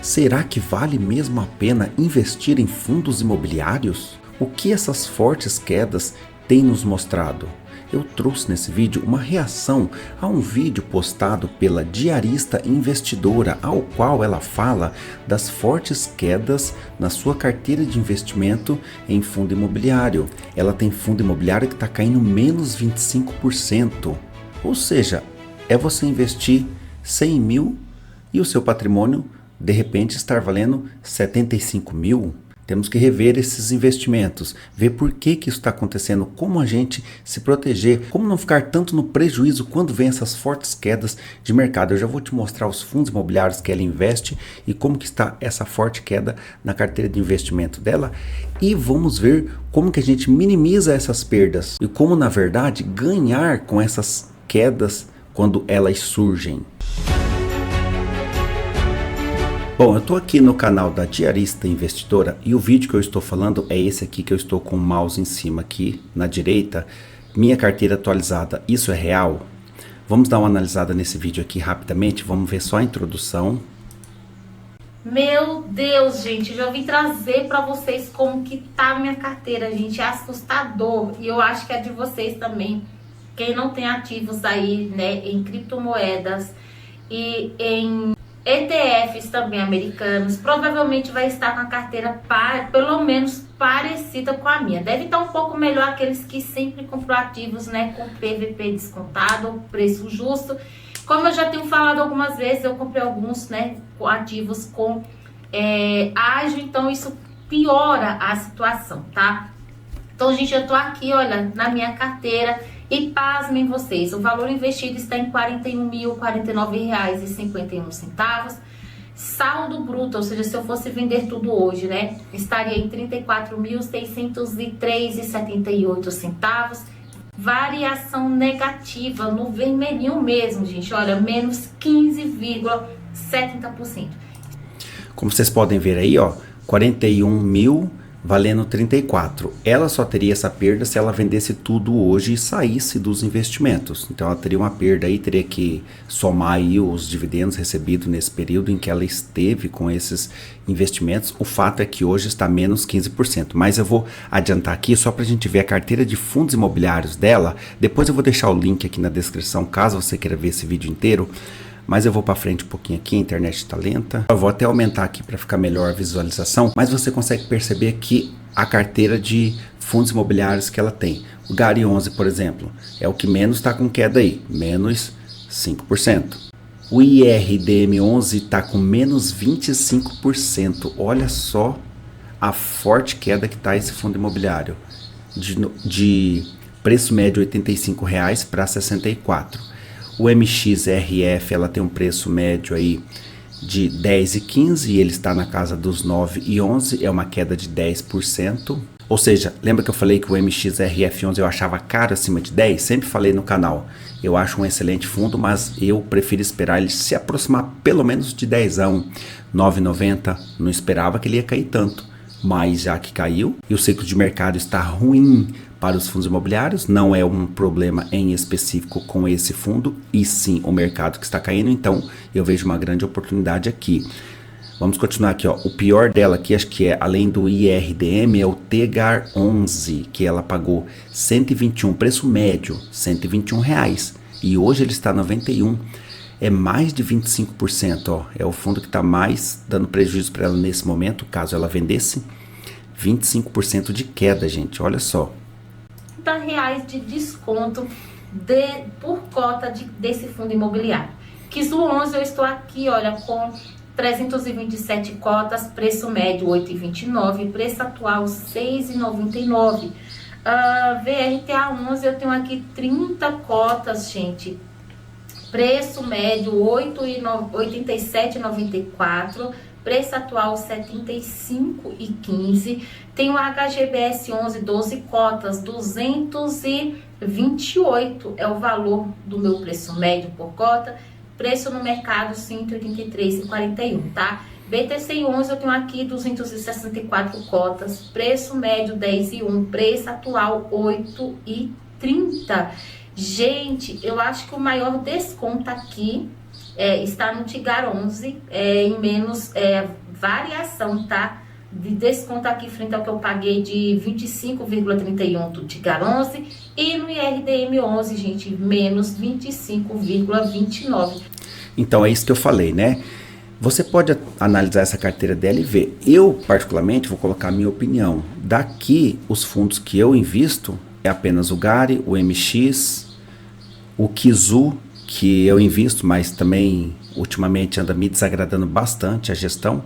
Será que vale mesmo a pena investir em fundos imobiliários? O que essas fortes quedas têm nos mostrado? Eu trouxe nesse vídeo uma reação a um vídeo postado pela Diarista Investidora, ao qual ela fala das fortes quedas na sua carteira de investimento em fundo imobiliário. Ela tem fundo imobiliário que está caindo menos 25%. Ou seja, é você investir 100 mil e o seu patrimônio de repente estar valendo 75 mil. Temos que rever esses investimentos, ver por que isso está acontecendo, como a gente se proteger, como não ficar tanto no prejuízo quando vem essas fortes quedas de mercado. Eu já vou te mostrar os fundos imobiliários que ela investe e como que está essa forte queda na carteira de investimento dela. E vamos ver como que a gente minimiza essas perdas e como, na verdade, ganhar com essas quedas quando elas surgem. Bom, eu estou aqui no canal da Diarista Investidora e o vídeo que eu estou falando é esse aqui que eu estou com o mouse em cima aqui na direita. Minha carteira atualizada, isso é real? Vamos dar uma analisada nesse vídeo aqui rapidamente, vamos ver só a introdução. Meu Deus, gente, já vim trazer para vocês como que tá a minha carteira, gente, é assustador. E eu acho que é de vocês também, quem não tem ativos aí, né, em criptomoedas e em ETFs também americanos, provavelmente vai estar com a carteira pelo menos parecida com a minha. Deve estar um pouco melhor aqueles que sempre compram ativos, né, com PVP descontado, preço justo. Como eu já tenho falado algumas vezes, eu comprei alguns, né, com ativos com ágio, então isso piora a situação, tá? Então, gente, eu tô aqui, olha, na minha carteira e pasmem vocês, o valor investido está em R$ 41.049,51. Saldo bruto, ou seja, se eu fosse vender tudo hoje, né, estaria em R$ 34.603,78. Variação negativa no vermelhinho mesmo, gente, olha, menos 15,70%. Como vocês podem ver aí, ó, 41 mil valendo 34. Ela só teria essa perda se ela vendesse tudo hoje e saísse dos investimentos. Então ela teria uma perda aí, teria que somar aí os dividendos recebidos nesse período em que ela esteve com esses investimentos. O fato é que hoje está menos 15%. Mas eu vou adiantar aqui só para a gente ver a carteira de fundos imobiliários dela. Depois eu vou deixar o link aqui na descrição, caso você queira ver esse vídeo inteiro. Mas eu vou para frente um pouquinho aqui, a internet está lenta. Eu vou até aumentar aqui para ficar melhor a visualização, mas você consegue perceber que a carteira de fundos imobiliários que ela tem. O GARI 11, por exemplo, é o que menos está com queda aí, menos 5%. O IRDM 11 está com menos 25%. Olha só a forte queda que está esse fundo imobiliário. De preço médio R$ 85,00 para R$ 64,00. O MXRF, ela tem um preço médio aí de 10,15 e ele está na casa dos 9,11, é uma queda de 10%. Ou seja, lembra que eu falei que o MXRF11 eu achava caro acima de 10? Sempre falei no canal. Eu acho um excelente fundo, mas eu prefiro esperar ele se aproximar pelo menos de 10ão. 9,90, não esperava que ele ia cair tanto. Mas já que caiu e o ciclo de mercado está ruim para os fundos imobiliários, não é um problema em específico com esse fundo, e sim o mercado que está caindo, então eu vejo uma grande oportunidade aqui. Vamos continuar aqui, ó. O pior dela aqui, acho que é, além do IRDM, é o TGAR 11, que ela pagou 121, preço médio, R$121, e hoje ele está 91. É mais de 25%, ó. É o fundo que está mais dando prejuízo para ela nesse momento, caso ela vendesse. 25% de queda, gente, olha só. R$30 de desconto por cota desse fundo imobiliário. Quis o 11, eu estou aqui, olha, com 327 cotas, preço médio 8,29, preço atual 6,99. VRTA 11, eu tenho aqui 30 cotas, gente. Preço médio 87,94, preço atual 75,15. Tem o HGBS 11, 12 cotas, 228 é o valor do meu preço médio por cota. Preço no mercado 183,41, tá? BTC 11 eu tenho aqui 264 cotas, preço médio 10,1, preço atual 8,30. Gente, eu acho que o maior desconto aqui está no Tigar 11, em menos variação, tá? De desconto aqui frente ao que eu paguei de 25,31 do Tigar 11 e no IRDM 11, gente, menos 25,29. Então é isso que eu falei, né? Você pode analisar essa carteira dela e ver. Eu, particularmente, vou colocar a minha opinião. Daqui, os fundos que eu invisto é apenas o GARI, o MX, o Kizu, que eu invisto, mas também ultimamente anda me desagradando bastante a gestão.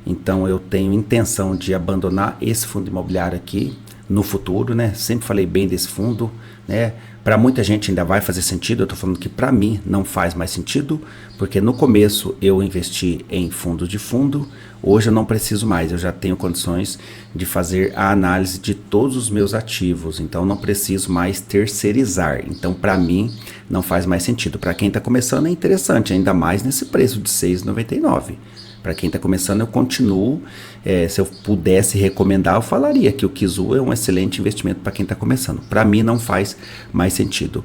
Então eu tenho intenção de abandonar esse fundo imobiliário aqui no futuro, né? Sempre falei bem desse fundo, né? Para muita gente ainda vai fazer sentido, eu tô falando que para mim não faz mais sentido, porque no começo eu investi em fundo de fundo, hoje eu não preciso mais, eu já tenho condições de fazer a análise de todos os meus ativos, então não preciso mais terceirizar, então para mim não faz mais sentido. Para quem está começando é interessante, ainda mais nesse preço de R$ 6,99. Para quem está começando, eu continuo. Se eu pudesse recomendar, eu falaria que o Kizu é um excelente investimento para quem está começando. Para mim, não faz mais sentido.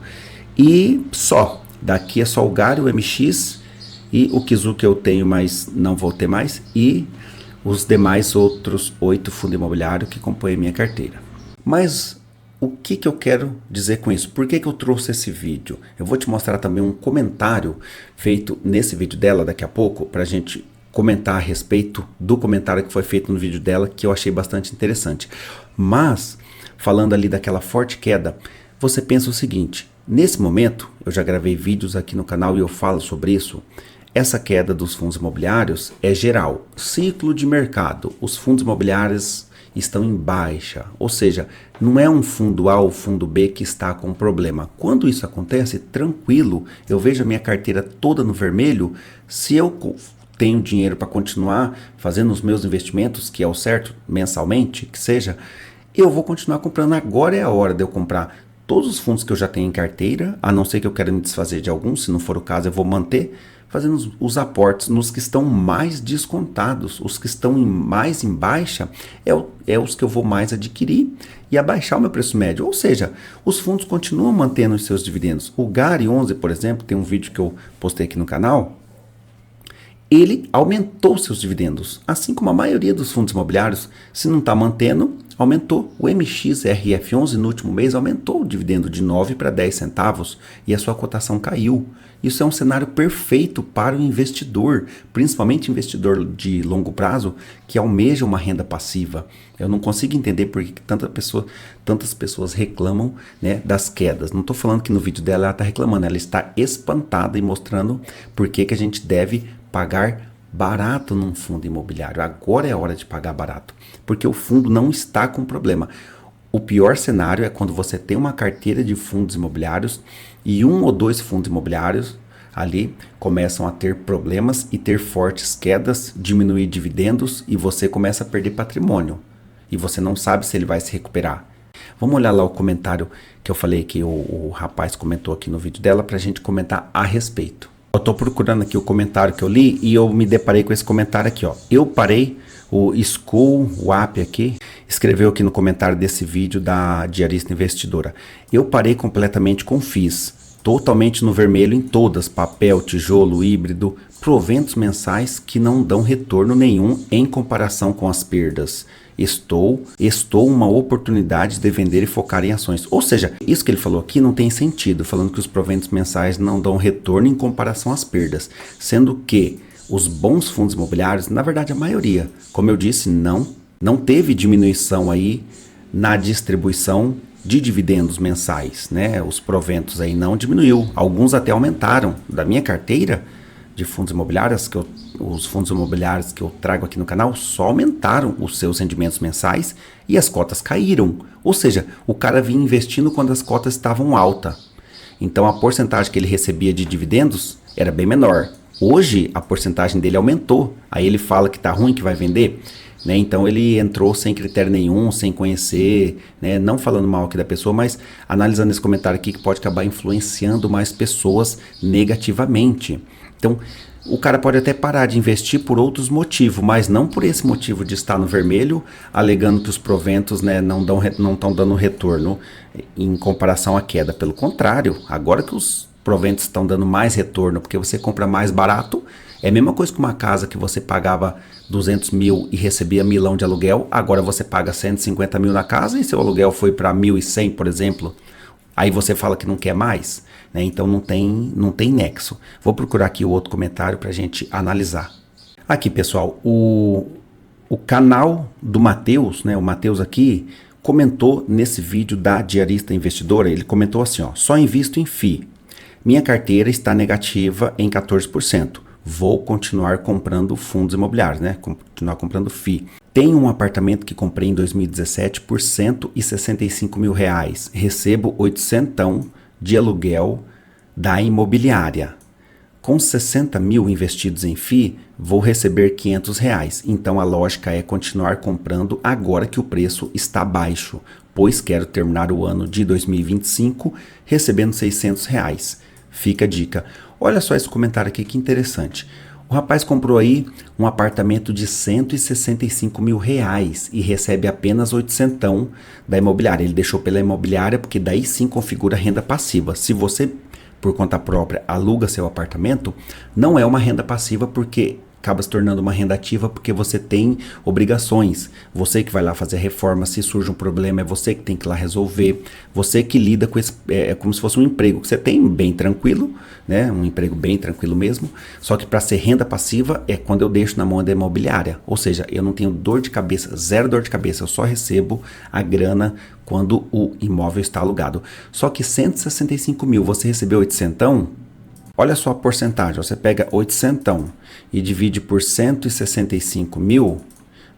E só. Daqui é só o GARI, o MX e o Kizu que eu tenho, mas não vou ter mais. E os demais outros 8 fundos imobiliários que compõem a minha carteira. Mas o que eu quero dizer com isso? Por que eu trouxe esse vídeo? Eu vou te mostrar também um comentário feito nesse vídeo dela daqui a pouco, para a gente comentar a respeito do comentário que foi feito no vídeo dela, que eu achei bastante interessante. Mas, falando ali daquela forte queda, você pensa o seguinte: nesse momento, eu já gravei vídeos aqui no canal e eu falo sobre isso. Essa queda dos fundos imobiliários é geral, ciclo de mercado. Os fundos imobiliários estão em baixa, ou seja, não é um fundo A ou fundo B que está com problema. Quando isso acontece, tranquilo, eu vejo a minha carteira toda no vermelho. Se eu tenho dinheiro para continuar fazendo os meus investimentos, que é o certo, mensalmente, que seja, eu vou continuar comprando. Agora é a hora de eu comprar todos os fundos que eu já tenho em carteira, a não ser que eu quero me desfazer de alguns. Se não for o caso, eu vou manter, fazendo os aportes nos que estão mais descontados. Os que estão mais em baixa é os que eu vou mais adquirir e abaixar o meu preço médio. Ou seja, os fundos continuam mantendo os seus dividendos. O GARI 11, por exemplo, tem um vídeo que eu postei aqui no canal. Ele aumentou seus dividendos, assim como a maioria dos fundos imobiliários. Se não está mantendo, aumentou. O MXRF11 no último mês aumentou o dividendo de 9 para 10 centavos e a sua cotação caiu. Isso é um cenário perfeito para o investidor, principalmente investidor de longo prazo que almeja uma renda passiva. Eu não consigo entender por que tantas pessoas reclamam, né, das quedas. Não estou falando que no vídeo dela ela está reclamando, ela está espantada e mostrando por que a gente deve pagar barato num fundo imobiliário. Agora é a hora de pagar barato, porque o fundo não está com problema. O pior cenário é quando você tem uma carteira de fundos imobiliários e 1 ou 2 fundos imobiliários ali começam a ter problemas e ter fortes quedas, diminuir dividendos e você começa a perder patrimônio. E você não sabe se ele vai se recuperar. Vamos olhar lá o comentário que eu falei que o rapaz comentou aqui no vídeo dela para a gente comentar a respeito. Eu estou procurando aqui o comentário que eu li e eu me deparei com esse comentário aqui, ó. Eu parei, o School WAP aqui, escreveu aqui no comentário desse vídeo da Diarista Investidora. Eu parei completamente com FIIs, totalmente no vermelho em todas, papel, tijolo, híbrido, proventos mensais que não dão retorno nenhum em comparação com as perdas. Estou uma oportunidade de vender e focar em ações. Ou seja, isso que ele falou aqui não tem sentido, falando que os proventos mensais não dão retorno em comparação às perdas, sendo que os bons fundos imobiliários, na verdade a maioria, como eu disse, não teve diminuição aí na distribuição de dividendos mensais, né? Os proventos aí não diminuiu, alguns até aumentaram. Da minha carteira de fundos imobiliários, os fundos imobiliários que eu trago aqui no canal só aumentaram os seus rendimentos mensais e as cotas caíram. Ou seja, o cara vinha investindo quando as cotas estavam altas. Então a porcentagem que ele recebia de dividendos era bem menor. Hoje a porcentagem dele aumentou. Aí ele fala que tá ruim, que vai vender, né? Então ele entrou sem critério nenhum, sem conhecer, né? Não falando mal aqui da pessoa, mas analisando esse comentário aqui que pode acabar influenciando mais pessoas negativamente. Então, o cara pode até parar de investir por outros motivos, mas não por esse motivo de estar no vermelho, alegando que os proventos, né, não estão dando retorno em comparação à queda. Pelo contrário, agora que os proventos estão dando mais retorno, porque você compra mais barato. É a mesma coisa que uma casa que você pagava 200 mil e recebia 1.000 de aluguel, agora você paga 150 mil na casa e seu aluguel foi para 1.100, por exemplo. Aí você fala que não quer mais, né? Então não tem nexo. Vou procurar aqui o outro comentário para a gente analisar. Aqui, pessoal, o canal do Matheus, né? O Matheus aqui comentou nesse vídeo da Diarista Investidora, ele comentou assim, ó: só invisto em FI. Minha carteira está negativa em 14%. Vou continuar comprando fundos imobiliários, né? Continuar comprando FI. Tenho um apartamento que comprei em 2017 por R$165 mil. Recebo 800 de aluguel da imobiliária. Com 60 mil investidos em FI, vou receber R$500. Então a lógica é continuar comprando agora que o preço está baixo, pois quero terminar o ano de 2025 recebendo R$600. Fica a dica. Olha só esse comentário aqui, que interessante. O rapaz comprou aí um apartamento de R$165 mil e recebe apenas 800 da imobiliária. Ele deixou pela imobiliária porque daí sim configura renda passiva. Se você, por conta própria, aluga seu apartamento, não é uma renda passiva porque acaba se tornando uma renda ativa, porque você tem obrigações. Você que vai lá fazer a reforma, se surge um problema, é você que tem que ir lá resolver. Você que lida com esse, é como se fosse um emprego que você tem bem tranquilo, né? Um emprego bem tranquilo mesmo. Só que para ser renda passiva é quando eu deixo na mão da imobiliária. Ou seja, eu não tenho dor de cabeça, zero dor de cabeça. Eu só recebo a grana quando o imóvel está alugado. Só que 165 mil, você recebeu 800? Olha só a porcentagem, você pega 800 e divide por 165 mil,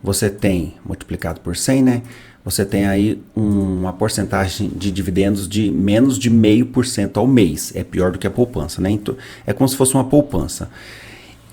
você tem, multiplicado por 100, né? Você tem aí uma porcentagem de dividendos de menos de 0,5% ao mês. É pior do que a poupança, né? Então, é como se fosse uma poupança.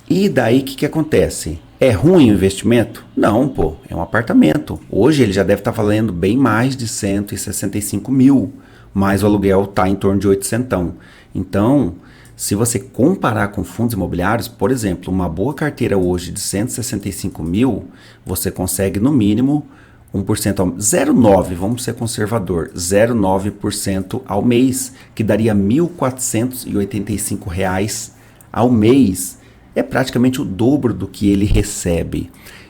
E daí o que acontece? É ruim o investimento? Não, pô, é um apartamento. Hoje ele já deve estar valendo bem mais de 165 mil, mas o aluguel está em torno de 800. Então, se você comparar com fundos imobiliários, por exemplo, uma boa carteira hoje de 165 mil, você consegue no mínimo 1%, 0,9%, vamos ser conservador, 0,9% ao mês, que daria R$ 1.485 ao mês. É praticamente o dobro do que ele recebe.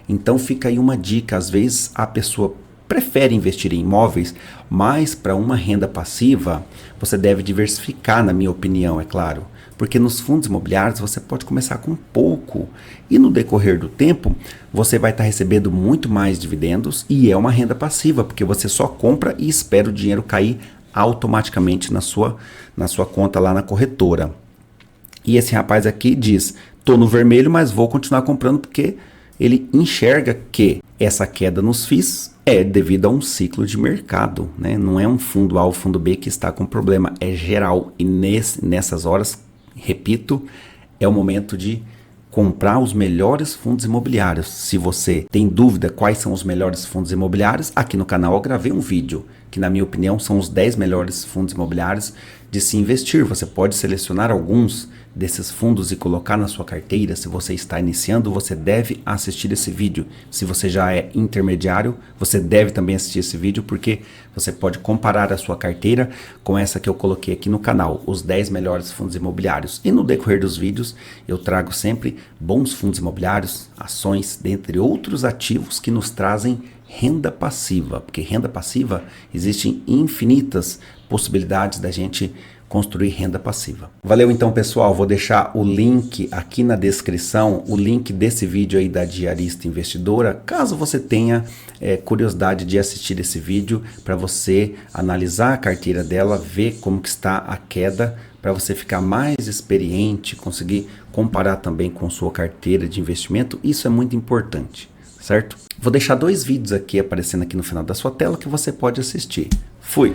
Então fica aí uma dica, às vezes a pessoa prefere investir em imóveis, mas para uma renda passiva, você deve diversificar, na minha opinião, é claro. Porque nos fundos imobiliários você pode começar com pouco e no decorrer do tempo você vai estar recebendo muito mais dividendos e é uma renda passiva, porque você só compra e espera o dinheiro cair automaticamente na sua conta lá na corretora. E esse rapaz aqui diz: tô no vermelho, mas vou continuar comprando porque ele enxerga que essa queda nos FIIs é devido a um ciclo de mercado, né? Não é um fundo A ou fundo B que está com problema, é geral. E nessas horas, repito, é o momento de comprar os melhores fundos imobiliários. Se você tem dúvida quais são os melhores fundos imobiliários, aqui no canal eu gravei um vídeo que, na minha opinião, são os 10 melhores fundos imobiliários de se investir. Você pode selecionar alguns desses fundos e colocar na sua carteira. Se você está iniciando, você deve assistir esse vídeo. Se você já é intermediário, você deve também assistir esse vídeo, porque você pode comparar a sua carteira com essa que eu coloquei aqui no canal, os 10 melhores fundos imobiliários. E no decorrer dos vídeos, eu trago sempre bons fundos imobiliários, ações, dentre outros ativos que nos trazem renda passiva, porque renda passiva existem infinitas possibilidades da gente construir renda passiva. Valeu então, pessoal, vou deixar o link aqui na descrição, o link desse vídeo aí da Diarista Investidora, caso você tenha curiosidade de assistir esse vídeo, para você analisar a carteira dela, ver como que está a queda, para você ficar mais experiente, conseguir comparar também com sua carteira de investimento. Isso é muito importante, certo? Vou deixar 2 vídeos aqui aparecendo aqui no final da sua tela que você pode assistir. Fui!